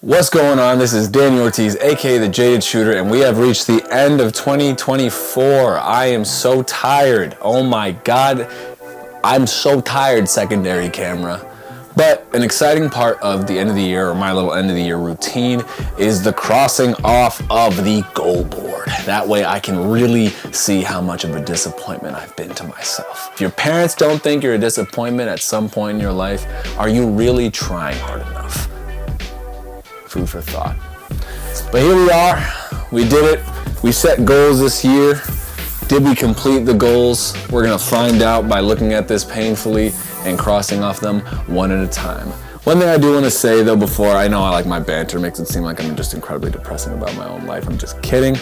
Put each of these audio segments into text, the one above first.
What's going on? This is Danny Ortiz, aka The Jaded Shooter, and we have reached the end of 2024. I am so tired. Oh my God. I'm so tired, secondary camera. But an exciting part of the end of the year, or my little end of the year routine, is the crossing off of the goal board. That way I can really see how much of a disappointment I've been to myself. If your parents don't think you're a disappointment at some point in your life, are you really trying hard enough? Food for thought. But here we are. We did it. We set goals this year. Did we complete the goals? We're gonna find out by looking at this painfully and crossing off them one at a time. One thing I do want to say though, before, I know I like my banter makes it seem like I'm just incredibly depressing about my own life. I'm just kidding.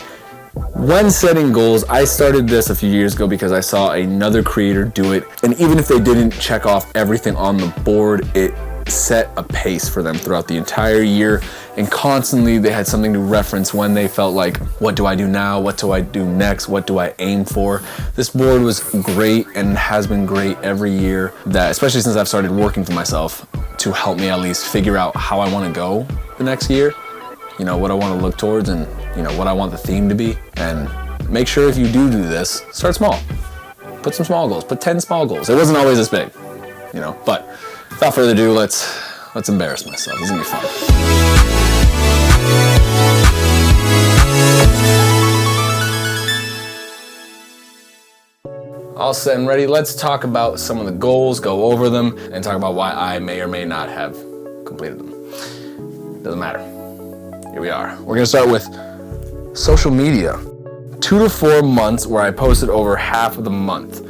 When setting goals, I started this a few years ago because I saw another creator do it, and even if they didn't check off everything on the board, it set a pace for them throughout the entire year, and constantly they had something to reference when they felt like, what do I do now? What do I do next? What do I aim for? This board was great and has been great every year, that especially since I've started working for myself, to help me at least figure out how I want to go the next year, you know, what I want to look towards, and you know what I want the theme to be. And make sure if you do this, start small. Put some small goals, put 10 small goals. It wasn't always this big, you know, but without further ado, let's embarrass myself. This is gonna be fun. All set and ready. Let's talk about some of the goals, go over them, and talk about why I may or may not have completed them. Doesn't matter. Here we are. We're gonna start with social media. 2 to 4 months where I posted over half of the month.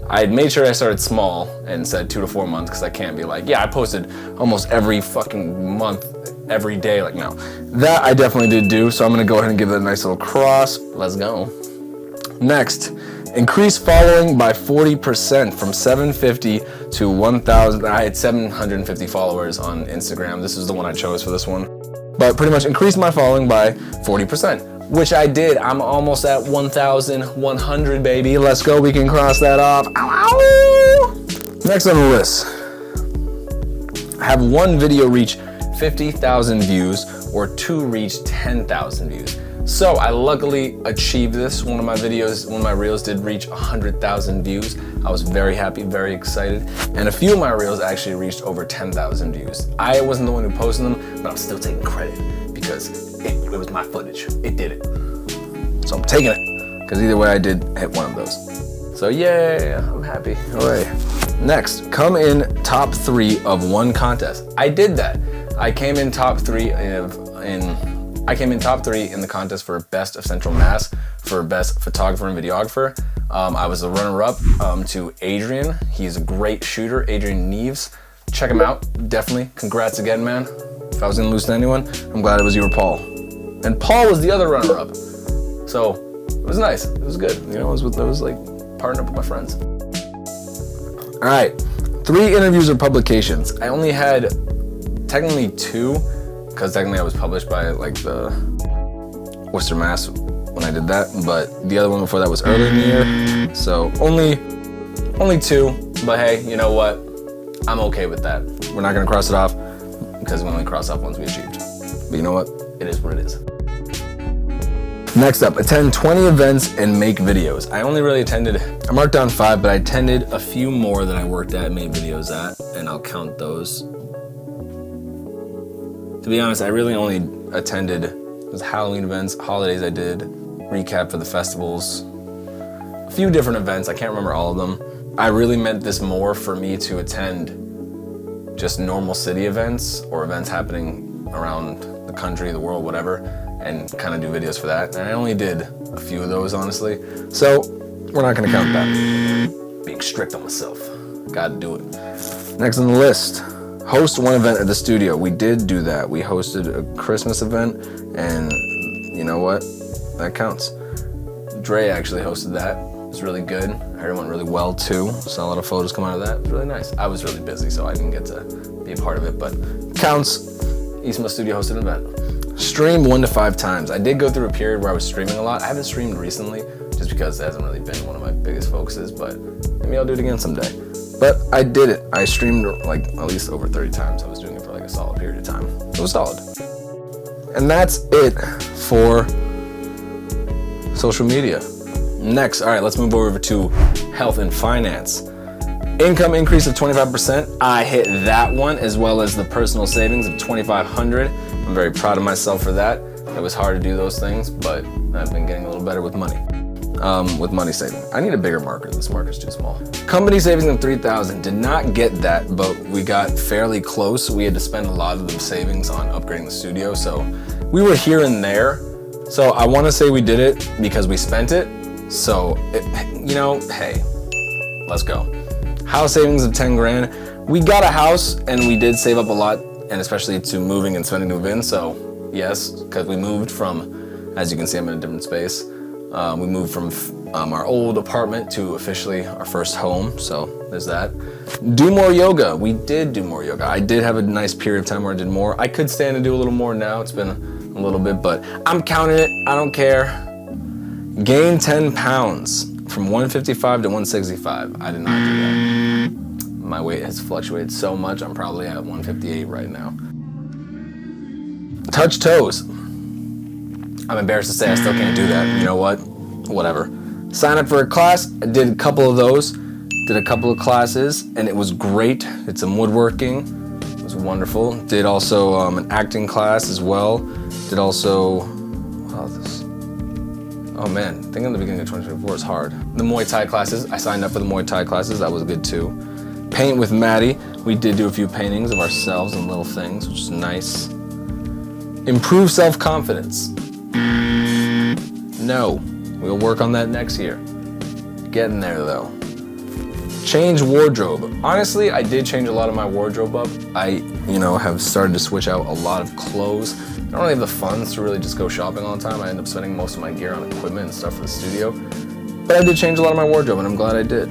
I had made sure I started small and said 2 to 4 months, because I can't be like, yeah, I posted almost every fucking month, every day. Like, no. That I definitely did do, so I'm gonna go ahead and give it a nice little cross. Let's go. Next, increase following by 40% from 750 to 1,000. I had 750 followers on Instagram. This is the one I chose for this one. But pretty much increased my following by 40%. Which I did. I'm almost at 1,100, baby. Let's go. We can cross that off. Ow, ow. Next on the list, have one video reach 50,000 views or 2 reach 10,000 views. So I luckily achieved this. One of my reels did reach 100,000 views. I was very happy, very excited. And a few of my reels actually reached over 10,000 views. I wasn't the one who posted them, but I'm still taking credit because it was my footage. It did it. So I'm taking it, because either way I did hit one of those. So yeah, I'm happy. All right. Next, come in top 3 of one contest. I did that. I came in top 3 in the contest for Best of Central Mass for Best Photographer and Videographer. I was the runner-up to Adrian. He's a great shooter, Adrian Neves. Check him out, definitely. Congrats again, man. If I was gonna lose to anyone, I'm glad it was you or Paul. And Paul was the other runner-up. So it was nice, it was good. You know, it was like partnering up with my friends. All right, 3 interviews or publications. I only had technically 2, because technically I was published by like the Worcester, Mass when I did that, but the other one before that was earlier in the year. So only 2, but hey, you know what? I'm okay with that. We're not gonna cross it off because we only cross off ones we achieved. But you know what? It is what it is. Next up, attend 20 events and make videos. I only really attended, I marked down 5, but I attended a few more that I worked at and made videos at, and I'll count those. To be honest, I really only attended those Halloween events, holidays I did, recap for the festivals, a few different events, I can't remember all of them. I really meant this more for me to attend just normal city events or events happening around the country, the world, whatever, and kind of do videos for that. And I only did a few of those, honestly. So we're not gonna count that. Being strict on myself, gotta do it. Next on the list, host one event at the studio. We did do that. We hosted a Christmas event, and you know what? That counts. Dre actually hosted that. It was really good. I heard it went really well too. Saw a lot of photos come out of that. It was really nice. I was really busy, so I didn't get to be a part of it, but counts. Eastma Studio hosted an event. Stream 1 to 5 times. I did go through a period where I was streaming a lot. I haven't streamed recently just because it hasn't really been one of my biggest focuses, but maybe I'll do it again someday. But I did it. I streamed like at least over 30 times. I was doing it for like a solid period of time. It was solid. And that's it for social media. Next, all right, let's move over to health and finance. Income increase of 25%. I hit that one, as well as the personal savings of $2,500. I'm very proud of myself for that. It was hard to do those things, but I've been getting a little better with money. With money saving. I need a bigger marker. This marker's too small. Company savings of $3,000. Did not get that, but we got fairly close. We had to spend a lot of the savings on upgrading the studio, so we were here and there. So I want to say we did it because we spent it. So, hey, let's go. House savings of 10 grand. We got a house and we did save up a lot, and especially to moving and spending to move in. So yes, because we moved from, as you can see, I'm in a different space. We moved from our old apartment to officially our first home, so there's that. Do more yoga. We did do more yoga. I did have a nice period of time where I did more. I could stand and do a little more now. It's been a little bit, but I'm counting it. I don't care. Gain 10 pounds from 155 to 165. I did not do that. My weight has fluctuated so much. I'm probably at 158 right now. Touch toes. I'm embarrassed to say I still can't do that. You know what? Whatever. Sign up for a class. I did a couple of those. Did a couple of classes, and it was great. Did some woodworking. It was wonderful. Did also an acting class as well. Did also, oh man, thinking in the beginning of 2024 is hard. The Muay Thai classes. I signed up for the Muay Thai classes. That was good too. Paint with Maddie. We did do a few paintings of ourselves and little things, which is nice. Improve self-confidence. No, we'll work on that next year. Getting there though. Change wardrobe. Honestly, I did change a lot of my wardrobe up. I, have started to switch out a lot of clothes. I don't really have the funds to really just go shopping all the time. I end up spending most of my gear on equipment and stuff for the studio. But I did change a lot of my wardrobe, and I'm glad I did.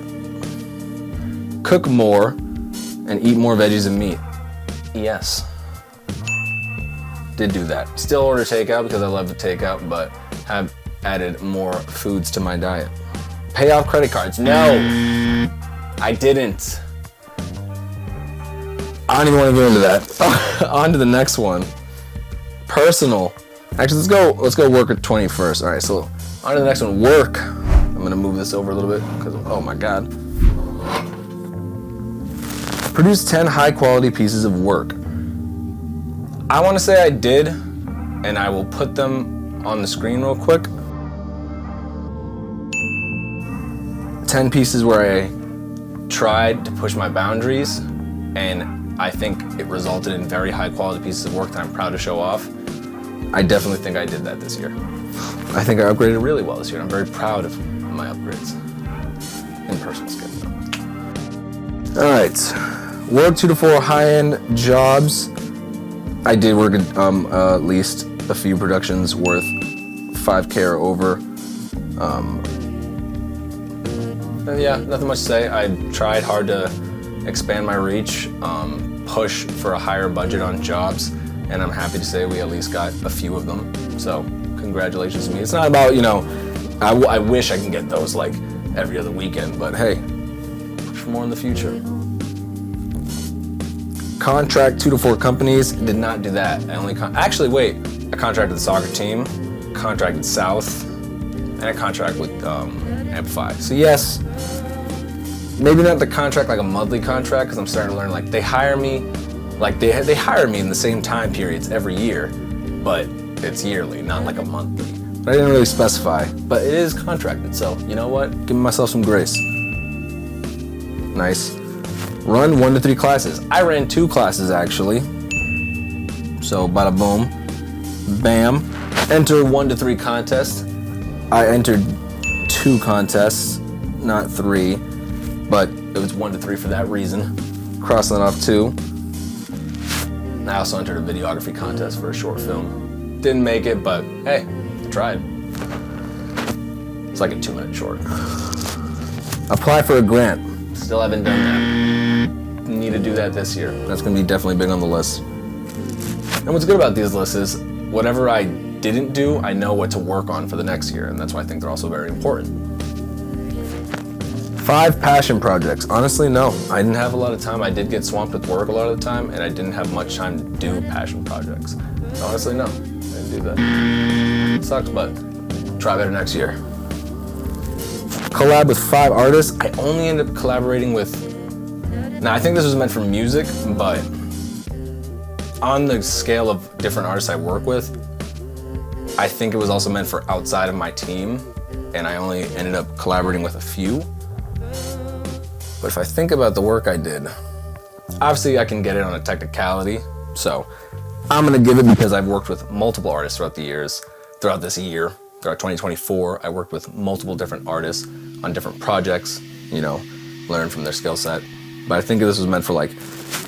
Cook more and eat more veggies and meat. Yes. Did do that. Still order takeout because I love the takeout, but have added more foods to my diet. Pay off credit cards. No, I didn't. I don't even want to go into that. On to the next one. Personal. Actually, let's go work at 20 first. All right, so on to the next one. Work. I'm gonna move this over a little bit because, oh my God. Produce 10 high quality pieces of work. I want to say I did, and I will put them on the screen real quick. 10 pieces where I tried to push my boundaries, and I think it resulted in very high quality pieces of work that I'm proud to show off. I definitely think I did that this year. I think I upgraded really well this year. I'm very proud of my upgrades. In personal skills. All right, work 2 to 4 high-end jobs. I did work at least a few productions worth $5K or over. Yeah, nothing much to say. I tried hard to expand my reach, push for a higher budget on jobs, and I'm happy to say we at least got a few of them. So congratulations to me. It's not about, I wish I can get those like every other weekend, but hey, push for more in the future. Contract 2 to 4 companies. Did not do that. I only I contracted the soccer team, contracted South, and I contract with Amplify. So yes, maybe not the contract like a monthly contract, because I'm starting to learn like they hire me they hire me in the same time periods every year, but it's yearly, not like a monthly. But I didn't really specify, but it is contracted. So you know what? Giving myself some grace. Nice. Run 1 to 3 classes. I ran 2 classes actually. So bada boom, bam. Enter 1 to 3 contests. I entered 2 contests, not 3, but it was 1 to 3 for that reason. Crossing that off too. I also entered a videography contest for a short film. Didn't make it, but hey, I tried. It's like a 2-minute short. Apply for a grant. Still haven't done that. Need to do that this year. That's gonna be definitely big on the list. And what's good about these lists is whatever I didn't do, I know what to work on for the next year, and that's why I think they're also very important. 5 passion projects. Honestly, no. I didn't have a lot of time. I did get swamped with work a lot of the time, and I didn't have much time to do passion projects. Honestly, no. I didn't do that. It sucks, but try better next year. Collab with 5 artists. I only ended up collaborating with... Now, I think this was meant for music, but on the scale of different artists I work with, I think it was also meant for outside of my team, and I only ended up collaborating with a few. But if I think about the work I did, obviously I can get it on a technicality, so I'm gonna give it because I've worked with multiple artists throughout this year, throughout 2024. I worked with multiple different artists on different projects, learn from their skill set. But I think this was meant for like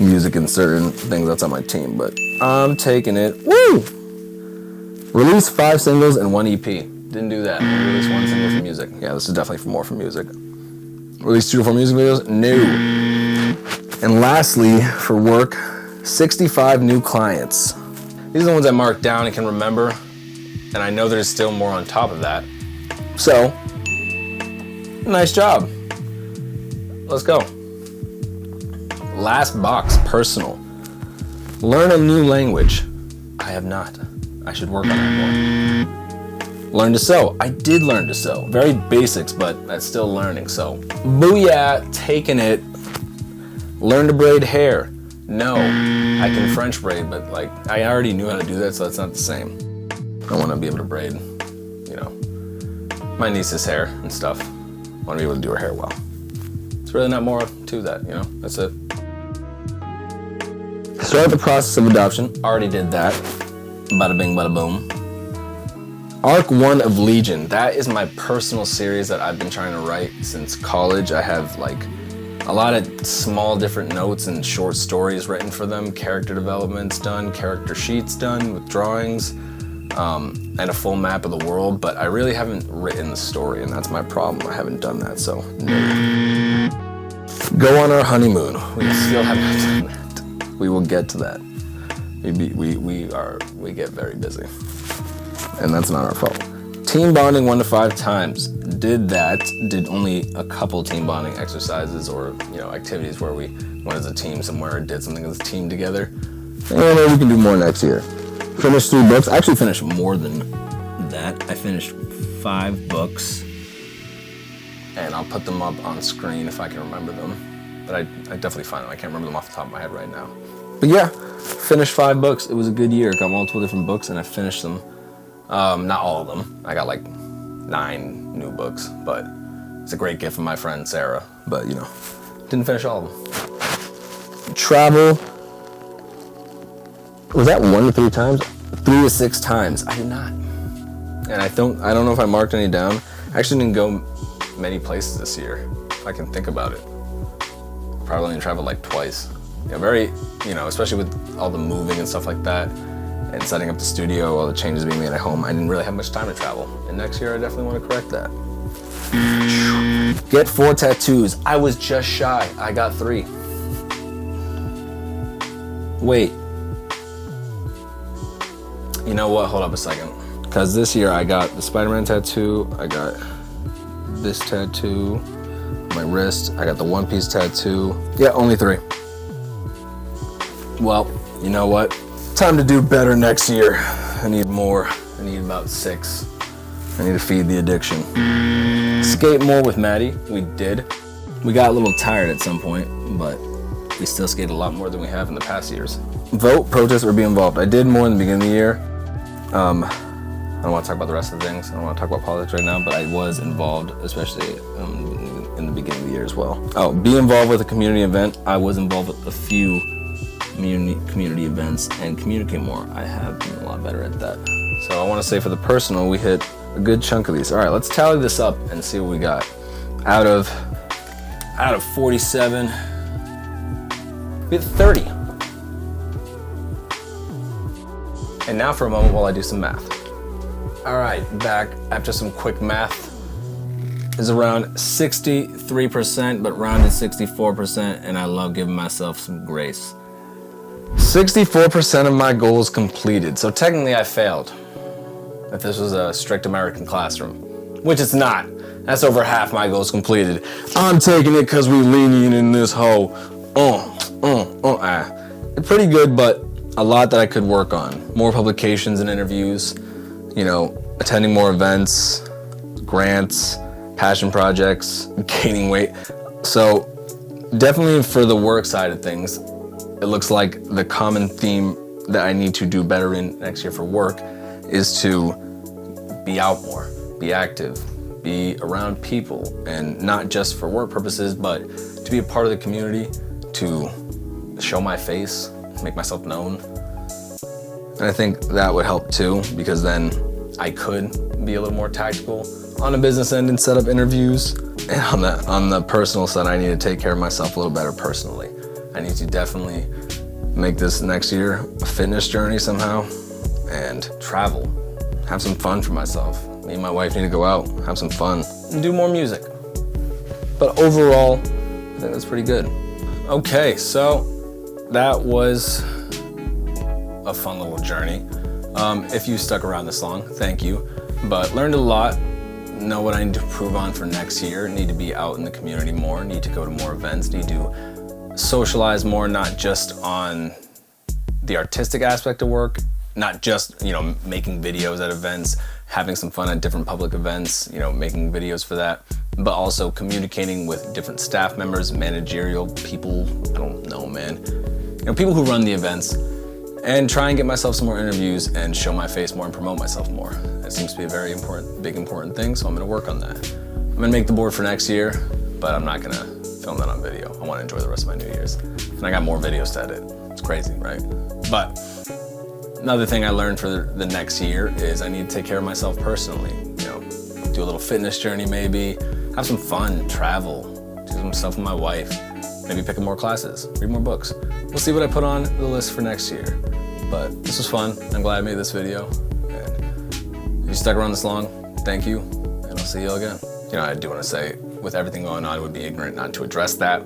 music and certain things outside my team, but I'm taking it. Woo! Release 5 singles and 1 EP. Didn't do that. Release 1 single for music. Yeah, this is definitely more for music. Release 2 to 4 music videos? No. And lastly, for work, 65 new clients. These are the ones I marked down and can remember, and I know there's still more on top of that. So, nice job. Let's go. Last box, personal. Learn a new language. I have not. I should work on that more. Learn to sew. I did learn to sew. Very basics, but that's still learning, so booyah, taking it. Learn to braid hair. No, I can French braid, but like I already knew how to do that, so it's not the same. I want to be able to braid, my niece's hair and stuff. I want to be able to do her hair well. It's really not more to that, that's it. Start the process of adoption. Already did that. Bada bing, bada boom. Arc 1 of Legion. That is my personal series that I've been trying to write since college. I have like a lot of small different notes and short stories written for them, character developments done, character sheets done with drawings, and a full map of the world, but I really haven't written the story, and that's my problem. I haven't done that, so no. Go on our honeymoon. We still haven't done that. We will get to that. We get very busy, and that's not our fault. Team bonding 1 to 5 times. Did that. Did only a couple team bonding exercises or activities where we went as a team somewhere and did something as a team together. And maybe we can do more next year. Finished 3 books. I actually finished more than that. I finished 5 books, and I'll put them up on screen if I can remember them. But I definitely find them. I can't remember them off the top of my head right now. But yeah, finished 5 books. It was a good year. Got multiple different books, and I finished them. Not all of them. I got like 9 new books, but it's a great gift from my friend Sarah. But didn't finish all of them. Travel. Was that 1 to 3 times? 3 to 6 times. I did not. And I don't know if I marked any down. I actually didn't go many places this year. If I can think about it. Probably only traveled like twice. Especially with all the moving and stuff like that, and setting up the studio, all the changes being made at home, I didn't really have much time to travel. And next year, I definitely want to correct that. Get 4 tattoos. I was just shy. I got 3. Wait. You know what? Hold up a second. Because this year, I got the Spider-Man tattoo. I got this tattoo on my wrist. I got the One Piece tattoo. Yeah, only 3. Well, you know what? Time to do better next year. I need more. I need about 6. I need to feed the addiction. Skate more with Maddie. We did. We got a little tired at some point, but we still skate a lot more than we have in the past years. Vote, protest, or be involved. I did more in the beginning of the year. I don't want to talk about the rest of the things. I don't want to talk about politics right now, but I was involved, especially in the beginning of the year as well. Oh, be involved with a community event. I was involved with a few community events and communicate more. I have been a lot better at that. So I want to say for the personal, we hit a good chunk of these. All right, let's tally this up and see what we got. Out of 47, we hit 30. And now for a moment while I do some math. All right, back after some quick math. Is around 63%, but rounded 64%, and I love giving myself some grace. 64% of my goals completed, so technically I failed. If this was a strict American classroom, which it's not. That's over half my goals completed. I'm taking it because we lenient in this hoe. Pretty good, but a lot that I could work on. More publications and interviews, you know, attending more events, grants, passion projects, gaining weight. So definitely for the work side of things, it looks like the common theme that I need to do better in next year for work is to be out more, be active, be around people, and not just for work purposes, but to be a part of the community, to show my face, make myself known. And I think that would help too, because then I could be a little more tactical on the business end and set up interviews. And on the personal side, I need to take care of myself a little better personally. I need to definitely make this next year a fitness journey somehow and travel, have some fun for myself. Me and my wife need to go out, have some fun, and do more music. But overall, I think that's pretty good. Okay, so that was a fun little journey. If you stuck around this long, thank you. But learned a lot, know what I need to improve on for next year, need to be out in the community more, need to go to more events, need to socialize more, not just on the artistic aspect of work, not just, you know, making videos at events, having some fun at different public events, you know, making videos for that, but also communicating with different staff members, managerial people, I don't know, man, you know, people who run the events, and try and get myself some more interviews and show my face more and promote myself more. That seems to be a very important thing, so I'm gonna work on that. I'm gonna make the board for next year, but I'm not gonna film that on video. I wanna enjoy the rest of my New Year's. And I got more videos to edit. It's crazy, right? But another thing I learned for the next year is I need to take care of myself personally. You know, do a little fitness journey maybe, have some fun, travel, do some stuff with my wife, maybe pick up more classes, read more books. We'll see what I put on the list for next year. But this was fun. I'm glad I made this video. And if you stuck around this long, thank you, and I'll see you all again. You know, I do want to say, with everything going on, it would be ignorant not to address that.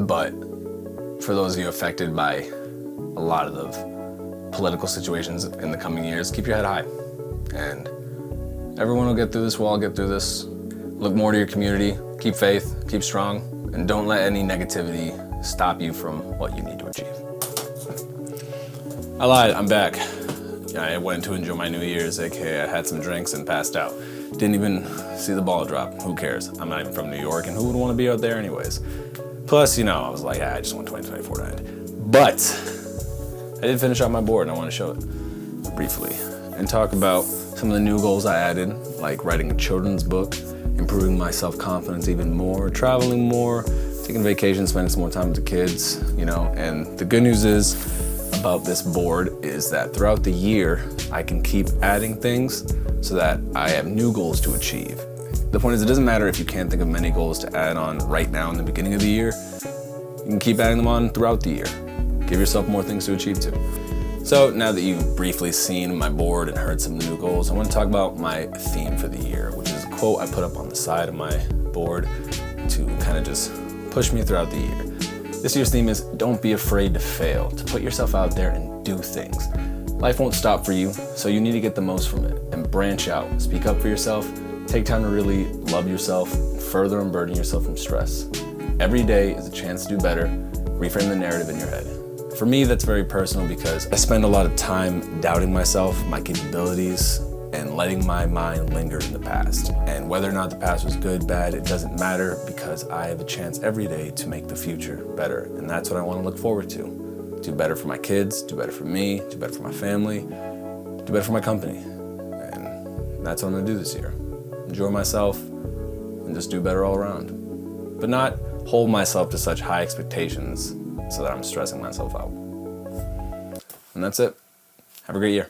But for those of you affected by a lot of the political situations in the coming years, keep your head high. And everyone will get through this, we'll all get through this. Look more to your community, keep faith, keep strong, and don't let any negativity stop you from what you need to achieve. I lied, I'm back. I went to enjoy my New Year's, aka I had some drinks and passed out. Didn't even see the ball drop, who cares? I'm not even from New York, and who would want to be out there anyways? Plus, you know, I was like, I just want 2024 to end. But I did finish out my board, and I want to show it briefly and talk about some of the new goals I added, like writing a children's book, improving my self-confidence even more, traveling more, taking vacations, spending some more time with the kids, you know. And the good news is about this board is that throughout the year, I can keep adding things so that I have new goals to achieve. The point is, it doesn't matter if you can't think of many goals to add on right now in the beginning of the year. You can keep adding them on throughout the year. Give yourself more things to achieve too. So now that you've briefly seen my board and heard some new goals, I want to talk about my theme for the year, which is a quote I put up on the side of my board to kind of just push me throughout the year. This year's theme is don't be afraid to fail, to put yourself out there and do things. Life won't stop for you, so you need to get the most from it and branch out, speak up for yourself, take time to really love yourself, and further unburden yourself from stress. Every day is a chance to do better, reframe the narrative in your head. For me, that's very personal because I spend a lot of time doubting myself, my capabilities, and letting my mind linger in the past. And whether or not the past was good, bad, it doesn't matter because I have a chance every day to make the future better. And that's what I want to look forward to. Do better for my kids, do better for me, do better for my family, do better for my company. And that's what I'm gonna do this year. Enjoy myself and just do better all around. But not hold myself to such high expectations so that I'm stressing myself out. And that's it. Have a great year.